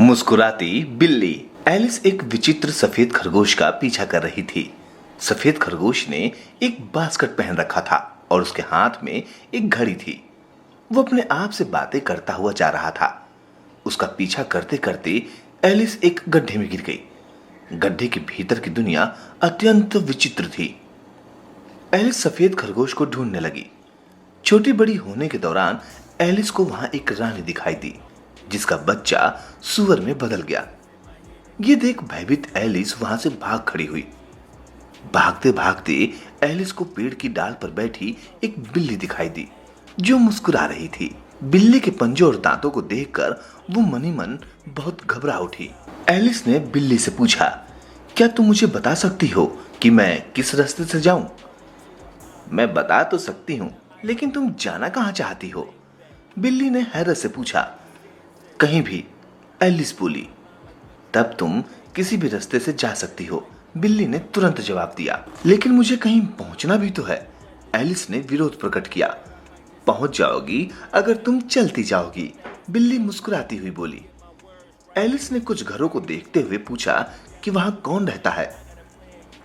मुस्कुराती बिल्ली। एलिस एक विचित्र सफेद खरगोश का पीछा कर रही थी। सफेद खरगोश ने एक बास्केट पहन रखा था और उसके हाथ में एक घड़ी थी। वो अपने आप से बातें करता हुआ जा रहा था। उसका पीछा करते करते एलिस एक गड्ढे में गिर गई। गड्ढे के भीतर की दुनिया अत्यंत विचित्र थी। एलिस सफेद खरगोश को ढूंढने लगी। छोटी बड़ी होने के दौरान एलिस को वहां एक रानी दिखाई दी जिसका बच्चा सूअर में बदल गया। ये देख भयभीत एलिस वहां से भाग खड़ी हुई। भागते भागते एलिस को पेड़ की डाल पर बैठी एक बिल्ली दिखाई दी जो मुस्कुरा रही थी। बिल्ली के पंजों और दांतों को देखकर वो मनी मन बहुत घबरा उठी। एलिस ने बिल्ली से पूछा, क्या तुम मुझे बता सकती हो कि मैं किस रास्ते से जाऊं? मैं बता तो सकती हूं, लेकिन तुम जाना कहां चाहती हो? बिल्ली ने हैरत से पूछा। कहीं भी, एलिस बोली। तब तुम किसी भी रास्ते से जा सकती हो, बिल्ली ने तुरंत जवाब दिया। लेकिन मुझे कहीं पहुंचना भी तो है, एलिस ने विरोध प्रकट किया। पहुंच जाओगी अगर तुम चलती जाओगी, बिल्ली मुस्कुराती हुई बोली। एलिस ने कुछ घरों को देखते हुए पूछा कि वहां कौन रहता है।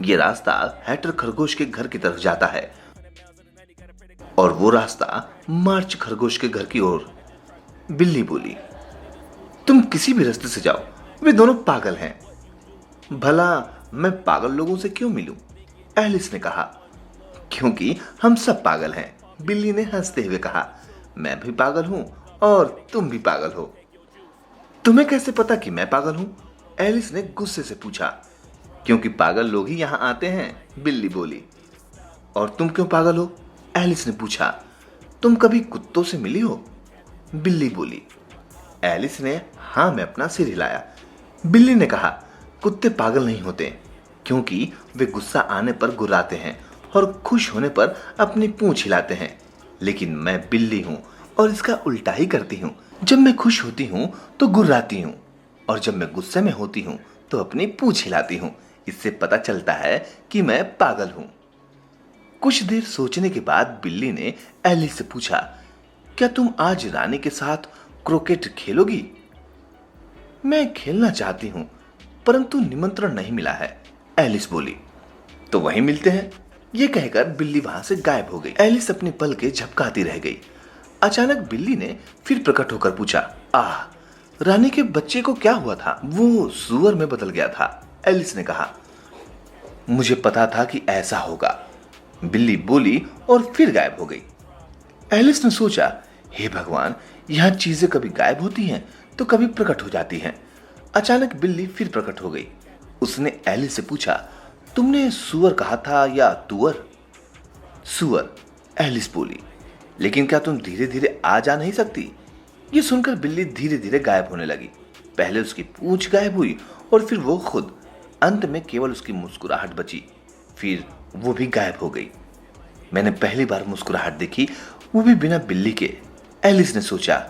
यह रास्ता हैटर खरगोश के घर की तरफ जाता है और वो रास्ता मार्च खरगोश के घर की ओर, बिल्ली बोली। तुम किसी भी रास्ते से जाओ, वे दोनों पागल हैं। भला मैं पागल लोगों से क्यों मिलूं? एलिस ने कहा। क्योंकि हम सब पागल हैं, बिल्ली ने हंसते हुए कहा। मैं भी पागल हूं और तुम भी पागल हो। तुम्हें कैसे पता कि मैं पागल हूं? एलिस ने गुस्से से पूछा। क्योंकि पागल लोग ही यहां आते हैं, बिल्ली बोली। और तुम क्यों पागल हो? एलिस ने पूछा। तुम कभी कुत्तों से मिली हो? बिल्ली बोली। एलिस ने हाँ में अपना सिर हिलाया। बिल्ली ने कहा, कुत्ते पागल नहीं होते, क्योंकि वे गुस्सा आने पर गुर्राते हैं और खुश होने पर अपनी पूंछ हिलाते हैं। लेकिन मैं बिल्ली हूं और इसका उल्टा ही करती हूं। जब मैं खुश होती हूं तो गुर्राती हूं और जब मैं गुस्से में होती हूं तो अपनी पूंछ हिलाती हूं। इससे पता चलता है कि मैं पागल हूं। कुछ देर सोचने के बाद बिल्ली ने एलिस से पूछा, क्या तुम आज रानी के साथ क्रिकेट खेलोगी? मैं खेलना चाहती हूं, परंतु निमंत्रण नहीं मिला है, एलिस बोली। तो वहीं मिलते हैं, ये कहकर बिल्ली वहां से गायब हो गई। एलिस अपनी पलकें झपकाती रह गई। अचानक बिल्ली ने फिर प्रकट होकर पूछा, आह, रानी के बच्चे को क्या हुआ था? वो सूअर में बदल गया था, एलिस ने कहा। मुझे पता था कि ऐसा होगा, बिल्ली बोली और फिर गायब हो गई। एलिस ने सोचा, हे भगवान, यहां चीजें कभी गायब होती हैं तो कभी प्रकट हो जाती हैं। अचानक बिल्ली फिर प्रकट हो गई। उसने एलिस से पूछा, तुमने सूअर कहा था या तुअर? सूअर, एलिस बोली। लेकिन क्या तुम धीरे धीरे आ जा नहीं सकती? ये सुनकर बिल्ली धीरे धीरे गायब होने लगी। पहले उसकी पूंछ गायब हुई और फिर वो खुद। अंत में केवल उसकी मुस्कुराहट बची, फिर वो भी गायब हो गई। मैंने पहली बार मुस्कुराहट देखी, वो भी बिना बिल्ली के, एलिस ने सोचा।